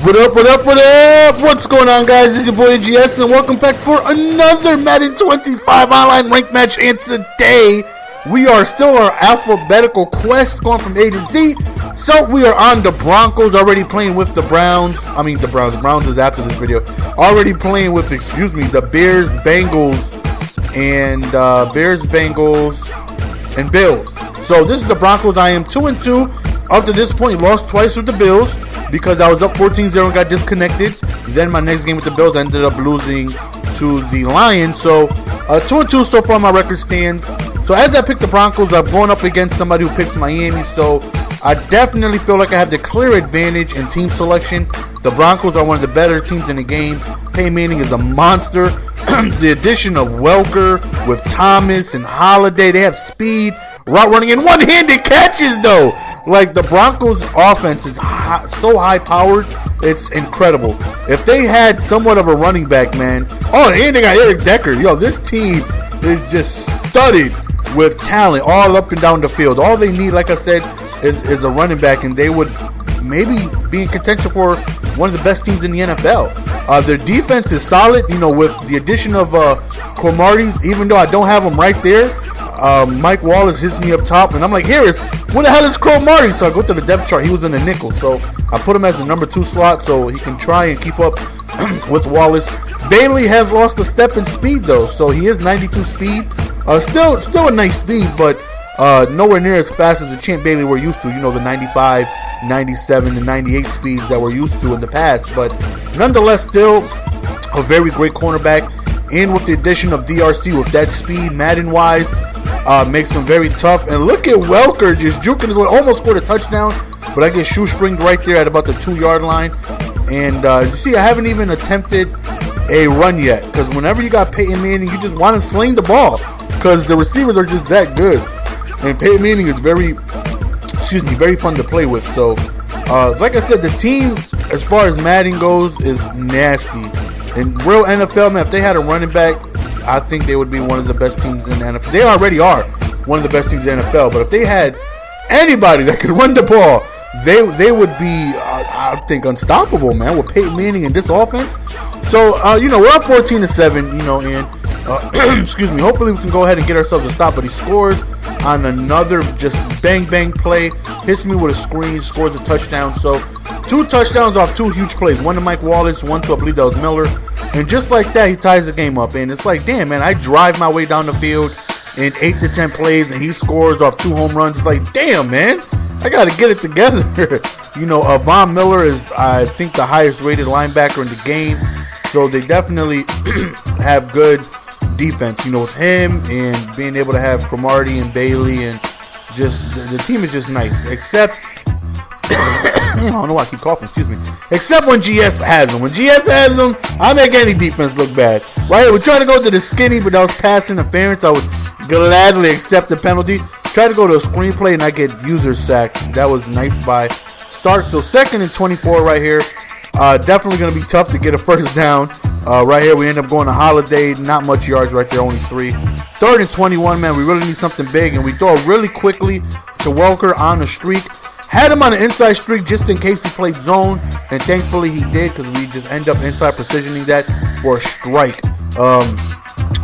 What up, what up, what up? What's going on, guys? This is your boy GS, and welcome back for another Madden 25 online ranked match. And today, we are still our alphabetical quest going from A to Z. So, we are on the Broncos, already playing with the Browns. The Browns is after this video. Already playing with, the Bears, Bengals, and Bills. So, this is the Broncos. I am 2-2. Up to this point, lost twice with the Bills because I was up 14-0 and got disconnected. Then my next game with the Bills, I ended up losing to the Lions. So 2-2 so far my record stands. So as I pick the Broncos, I'm going up against somebody who picks Miami. So I definitely feel like I have the clear advantage in team selection. The Broncos are one of the better teams in the game. Peyton Manning is a monster. The addition of Welker with Thomas and Holiday, they have speed, route running, and one-handed catches though. Like, the Broncos offense is so high powered, it's incredible. If they had somewhat of a running back, man. Oh, and they got Eric Decker. Yo, this team is just studded with talent all up and down the field. All they need, like I said, is a running back, and they would maybe be in contention for one of the best teams in the NFL. Their defense is solid, with the addition of Cromartie, even though I don't have him right there. Mike Wallace hits me up top, and I'm like, Harris, where the hell is Cromartie? So I go to the depth chart. He was in the nickel, so I put him as the number 2 slot so he can try and keep up with Wallace. Bailey has lost a step in speed though, so he is 92 speed. Still a nice speed, but nowhere near as fast as the Champ Bailey we're used to. The 95, 97, and 98 speeds that we're used to in the past. But nonetheless, still a very great cornerback. And with the addition of DRC with that speed, Madden-wise, makes him very tough. And look at Welker just juking his way. Almost scored a touchdown, but I get shoestringed right there at about the 2-yard line. And you see, I haven't even attempted a run yet, because whenever you got Peyton Manning, you just want to sling the ball because the receivers are just that good. And Peyton Manning is very fun to play with. So, like I said, the team, as far as Madden goes, is nasty. In real NFL, man, if they had a running back, I think they would be one of the best teams in the NFL. They already are one of the best teams in the NFL. But if they had anybody that could run the ball, they would be, I think, unstoppable, man, with Peyton Manning and this offense. So, we're up 14-7, and hopefully we can go ahead and get ourselves a stop. But he scores on another just bang play, hits me with a screen, scores a touchdown. So 2 touchdowns off 2 huge plays, one to Mike Wallace, one to, I believe that was Miller. And just like that, he ties the game up. And it's like, damn, man, I drive my way down the field in 8 to 10 plays, and he scores off 2 home runs. It's like, damn, man, I got to get it together. Von Miller is, I think, the highest rated linebacker in the game. So they definitely have good defense, with him and being able to have Cromartie and Bailey, and just the team is just nice. Except, I don't know why I keep coughing, except when GS has them. When GS has them, I make any defense look bad. Right? We're trying to go to the skinny, but that was pass interference. I would gladly accept the penalty. Try to go to a screenplay, and I get user sack. That was nice by Stark. So 2nd and 24 right here. Definitely going to be tough to get a first down. Right here, we end up going to Holiday. Not much yards right there, only 3. 3rd and 21, man. We really need something big, and we throw it really quickly to Welker on the streak. Had him on an inside streak just in case he played zone, and thankfully he did, because we just end up inside precisioning that for a strike.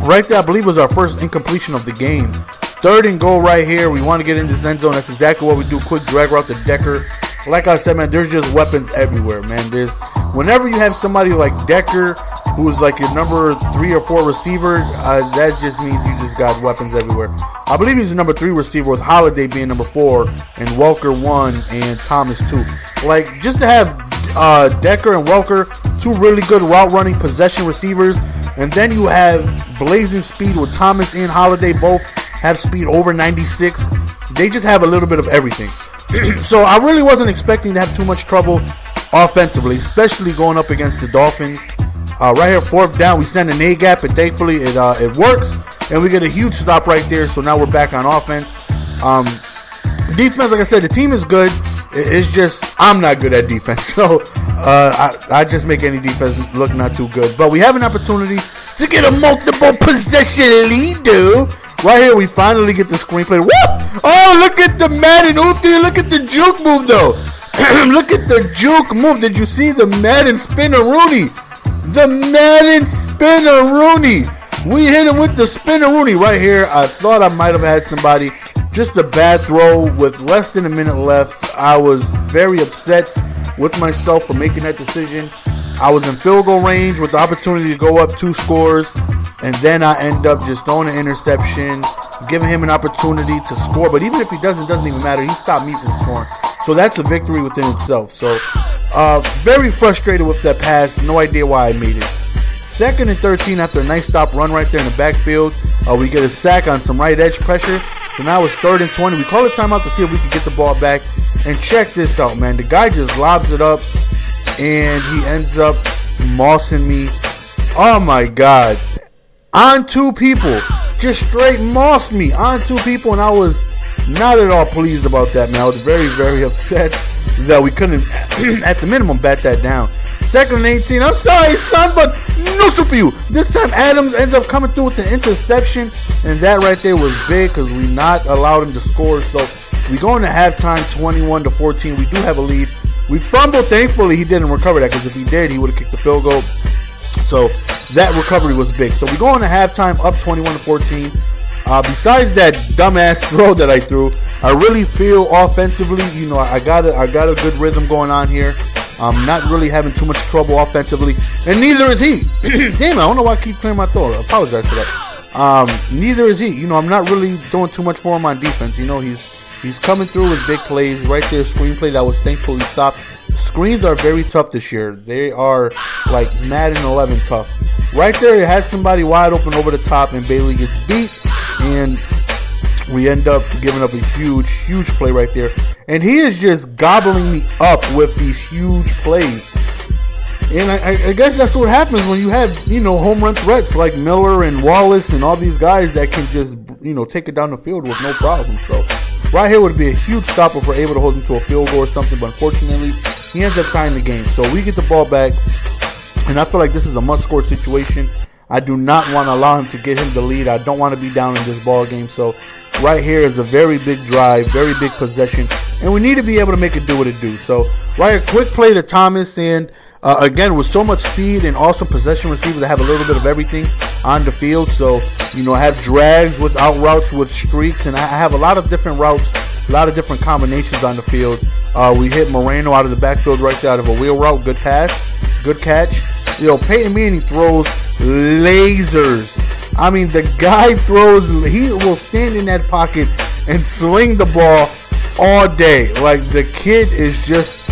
Right there, I believe, was our first incompletion of the game. 3rd and goal right here. We want to get into this end zone. That's exactly what we do. Quick drag route to Decker. Like I said, man, there's just weapons everywhere, man. Whenever you have somebody like Decker, who's like your number 3 or 4 receiver, that just means you just got weapons everywhere. I believe he's the number 3 receiver, with Holiday being number 4 and Welker 1 and Thomas 2. Like, just to have Decker and Welker, 2 really good route running possession receivers, and then you have blazing speed with Thomas and Holiday, both have speed over 96. They just have a little bit of everything. So I really wasn't expecting to have too much trouble offensively, especially going up against the Dolphins. Right here, 4th down, we send an A gap, and thankfully it works, and we get a huge stop right there. So now we're back on offense. Defense, like I said, the team is good. It's just I'm not good at defense, so I just make any defense look not too good. But we have an opportunity to get a multiple possession lead, dude. Right here, we finally get the screenplay. Whoop! Oh, look at the Madden Ulti. Look at the juke move, though. Look at the juke move. Did you see the Madden spinner Rooney? The Madden spinner Rooney. We hit him with the spinner Rooney right here. I thought I might have had somebody. Just a bad throw with less than a minute left. I was very upset with myself for making that decision. I was in field goal range with the opportunity to go up 2 scores, and then I end up just throwing an interception, giving him an opportunity to score. But even if he doesn't, it doesn't even matter. He stopped me from scoring. So that's a victory within itself. So very frustrated with that pass. No idea why I made it. 2nd and 13 after a nice stop run right there in the backfield. We get a sack on some right edge pressure. So now it's 3rd and 20. We call a timeout to see if we can get the ball back. And check this out, man. The guy just lobs it up, and he ends up mossing me. Oh, my God. On 2 people. Just straight mossed me on 2 people, and I was not at all pleased about that, man. I was very, very upset that we couldn't, at the minimum, bat that down. 2nd and 18. I'm sorry, son, but no so for you. This time, Adams ends up coming through with the interception, and that right there was big because we not allowed him to score. So we go into halftime, 21-14. We do have a lead. We fumbled. Thankfully, he didn't recover that, because if he did, he would have kicked the field goal. So that recovery was big. So we go into halftime, up 21-14. Besides that dumbass throw that I threw, I really feel offensively, you know, I got a good rhythm going on here. I'm not really having too much trouble offensively, and neither is he. Damn, I don't know why I keep clearing my throat. I apologize for that. Neither is he. You know, I'm not really doing too much for him on defense. You know, he's coming through with big plays. Right there, screenplay that was thankfully stopped. Screens are very tough this year. They are like Madden 11 tough. Right there, it had somebody wide open over the top, and Bailey gets beat, and we end up giving up a huge play right there. And he is just gobbling me up with these huge plays. And I guess that's what happens when you have, you know, home run threats like Miller and Wallace and all these guys that can just, you know, take it down the field with no problem. So right here would be a huge stop if we're able to hold him to a field goal or something. But unfortunately, he ends up tying the game. So we get the ball back, and I feel like this is a must-score situation. I do not want to allow him to get him the lead. I don't want to be down in this ball game. So right here is a very big drive, very big possession, and we need to be able to make it do what it do. So right here, quick play to Thomas, and again, with so much speed and awesome possession receivers that have a little bit of everything on the field. So, you know, I have drags with out routes with streaks, and I have a lot of different routes, a lot of different combinations on the field. We hit Moreno out of the backfield right there out of a wheel route. Good pass, good catch. You know, Peyton Manning throws lasers. I mean, the guy throws, he will stand in that pocket and sling the ball all day. Like, the kid is just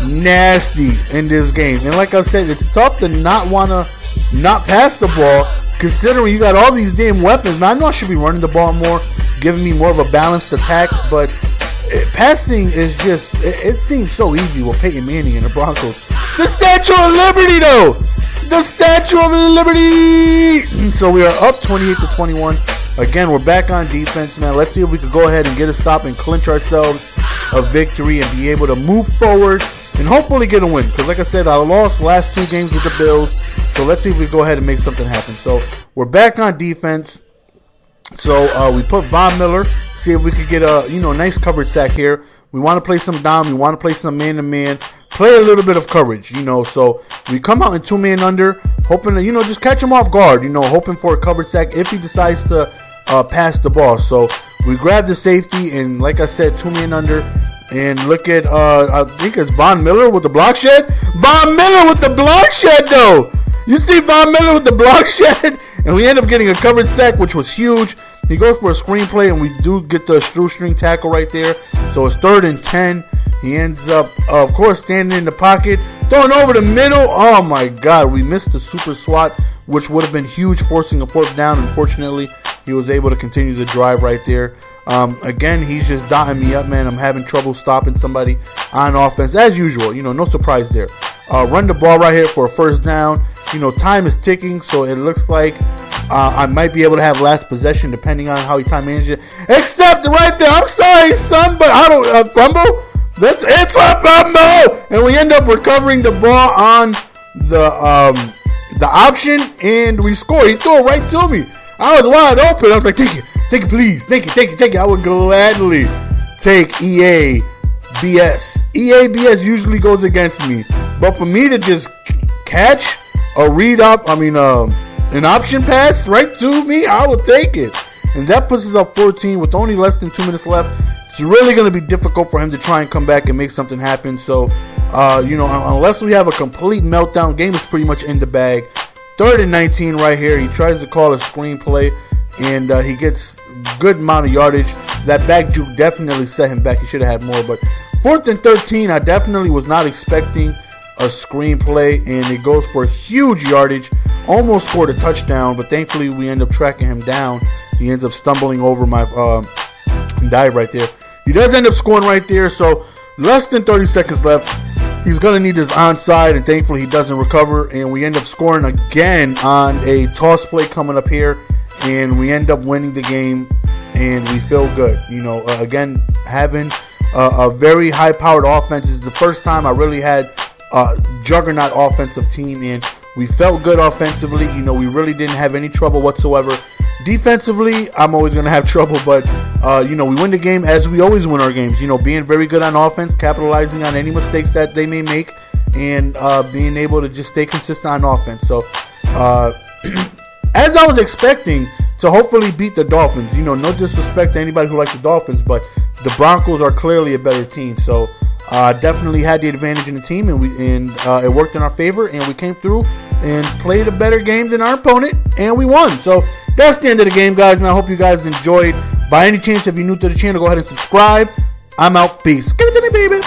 nasty in this game. And like I said, it's tough to not want to not pass the ball, considering you got all these damn weapons. Now, I know I should be running the ball more, giving me more of a balanced attack, but passing is just, it seems so easy with Peyton Manning and the Broncos. The Statue of Liberty, though! The Statue of Liberty! So we are up 28-21. Again, we're back on defense, man. Let's see if we could go ahead and get a stop and clinch ourselves a victory and be able to move forward and hopefully get a win. Because like I said, I lost last 2 games with the Bills. So let's see if we go ahead and make something happen. So we're back on defense. So we put Von Miller, see if we could get a, you know, nice coverage sack here. We want to play some dime. We want to play some man-to-man. Play a little bit of coverage, you know. So we come out in 2-man under, hoping to, you know, just catch him off guard, you know, hoping for a coverage sack if he decides to pass the ball. So we grab the safety, and like I said, 2-man under. And look at, I think it's Von Miller with the block shed. Von Miller with the block shed, though. You see Von Miller with the block shed? And we end up getting a coverage sack, which was huge. He goes for a screenplay, and we do get the shoestring tackle right there. So it's 3rd and 10. He ends up, of course, standing in the pocket, throwing over the middle. Oh, my God. We missed the super swat, which would have been huge, forcing a 4th down. Unfortunately, he was able to continue the drive right there. Again, he's just dotting me up, man. I'm having trouble stopping somebody on offense, as usual. You know, no surprise there. Run the ball right here for a 1st down. You know, time is ticking, so it looks like I might be able to have last possession depending on how he time manages it. Except right there, I'm sorry, son, but I don't fumble. It's a fumble, and we end up recovering the ball on the option, and we score. He threw it right to me. I was wide open. I was like, take it, please, take it. I would gladly take EA BS. EA BS usually goes against me. But for me to just catch a an option pass right to me, I will take it. And that puts us up 14 with only less than 2 minutes left. It's really going to be difficult for him to try and come back and make something happen. So, unless we have a complete meltdown, game is pretty much in the bag. 3rd and 19 right here. He tries to call a screenplay, and he gets good amount of yardage. That back juke definitely set him back. He should have had more. But 4th and 13, I definitely was not expecting a screenplay, and it goes for huge yardage. Almost scored a touchdown, but thankfully we end up tracking him down. He ends up stumbling over my dive right there. He does end up scoring right there, so less than 30 seconds left. He's going to need his onside, and thankfully he doesn't recover, and we end up scoring again on a toss play coming up here, and we end up winning the game, and we feel good. Again, having a very high-powered offense is the first time I really had a juggernaut offensive team, and we felt good offensively. We really didn't have any trouble whatsoever. Defensively, I'm always going to have trouble, but, we win the game as we always win our games. Being very good on offense, capitalizing on any mistakes that they may make, and being able to just stay consistent on offense. So, as I was expecting to hopefully beat the Dolphins, no disrespect to anybody who likes the Dolphins, but the Broncos are clearly a better team. So, definitely had the advantage in the team, and it worked in our favor, and we came through and played a better game than our opponent, and we won. So that's the end of the game, guys, and I hope you guys enjoyed. By any chance, if you're new to the channel, go ahead and subscribe. I'm out. Peace. Give it to me, baby.